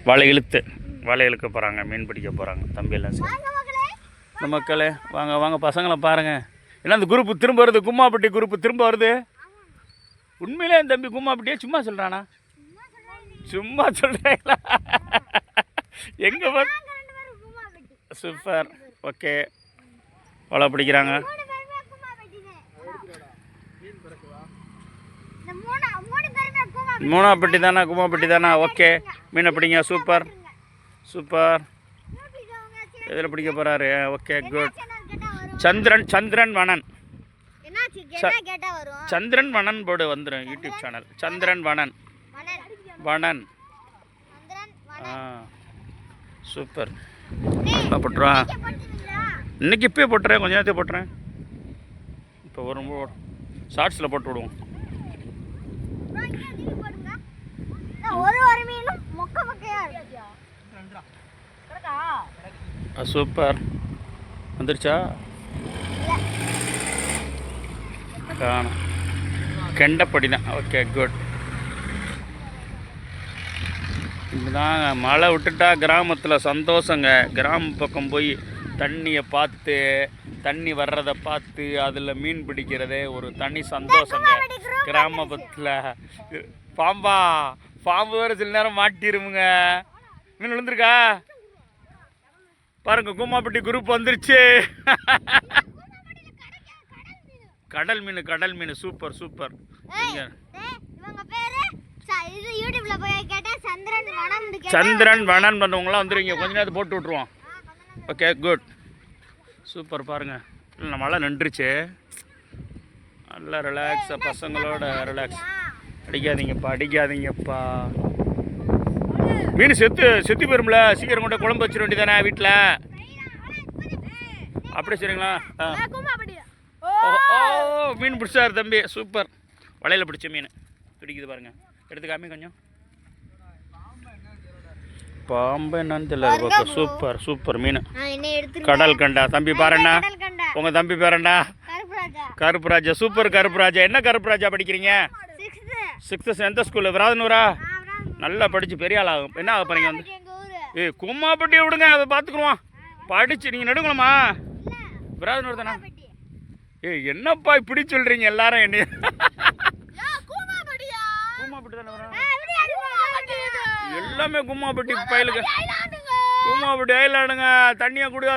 வலை இழுக்க போகிறாங்க, மீன் பிடிக்க போகிறாங்க தம்பியெல்லாம் சரி. இந்த மக்களே வாங்க வாங்க பசங்களை பாருங்கள். ஏன்னா அந்த குரூப்பு திரும்ப வருது, கும்மாப்பட்டி குரூப்பு திரும்ப வருது. உண்மையிலே என் தம்பி கும்மாப்பட்டியே சும்மா சொல்கிறானா? சும்மா சொல்கிறீங்களா? எங்கே சூப்பர். ஓகே, வலை பிடிக்கிறாங்க. மூணாப்பட்டி தானே, கும்மாப்பட்டி தானே? ஓகே, மீனை பிடிங்க. Super super. எதில் பிடிக்க போகிறாரு? Okay good. சந்திரன் வனன் சந்திரன் வனன் போர்டு வந்துடும் YouTube channel. Chandran Vanan super. நல்லா போட்டுருவா. இன்னைக்கு இப்போயே போட்டுறேன், கொஞ்ச நேரத்தையும் போட்டுறேன். இப்போ வரும்போது ஷார்ட்ஸில் போட்டு விடுவோம். சூப்பர். வந்துருச்சா? காணும். கெண்டப்படி தான். Okay good. இதுதான் மழை விட்டுட்டா கிராமத்தில் சந்தோஷங்க. கிராம பக்கம் போய் தண்ணியை பார்த்து, தண்ணி வர்றதை பார்த்து அதில் மீன் பிடிக்கிறதே ஒரு தனி சந்தோஷங்க கிராமத்தில். பாம்பு வேறு சில நேரம் மாட்டிருமுங்க. மீன் விழுந்துருக்கா பாருங்க. கும்மாப்பட்டி குரூப் வந்துருச்சு. கடல் மீன் சூப்பர் சூப்பர். சந்திரன் வனன் பண்ணவங்களாம் வந்துருவீங்க. கொஞ்ச நேரத்தை போட்டு விட்ருவோம். Okay good super. பாருங்கள், இல்லை மழை நின்றுச்சு. நல்லா ரிலாக்ஸாக பசங்களோட ரிலாக்ஸ். அடிக்காதீங்கப்பா. மீன் செத்து போயிரும்ல, சீக்கிரம் கொண்டு குழம்பு வச்சிட வேண்டியதானே வீட்டில். அப்படியே சரிங்களா? ஓ மீன் பிடிச்சாரு தம்பி. சூப்பர். வலையில் பிடிச்ச மீன் பிடிக்குது பாருங்கள். எடுத்துக்காமி கொஞ்சம். பாம்பு என்னன்னு தெரியல. சூப்பர் சூப்பர் மீன். கடல் கண்டா. தம்பி பாருண்ணா, உங்கள் தம்பி பேரண்டா கருப்புராஜா. சூப்பர் கருப்புராஜா. என்ன கருப்புராஜா படிக்கிறீங்க? 6th. எந்த ஸ்கூலு? விராதனூரா? நல்லா படித்து பெரிய ஆள் ஆகும். என்ன ஆக போறீங்க வந்து? கும்மாப்பட்டி விடுங்க, அதை பார்த்துக்குருவோம். படிச்சு நீங்கள் நடுங்களம்மா. விராதனூர் தானே? என்னப்பா இப்படி சொல்கிறீங்க எல்லாரும்? என்ன கும்மாப்பட்டி தானே? எல்லாமே கும்மாப்பட்டி பயலுங்க. கும்மாப்பட்டி ஐலாண்டுங்க. தண்ணியை குடியா.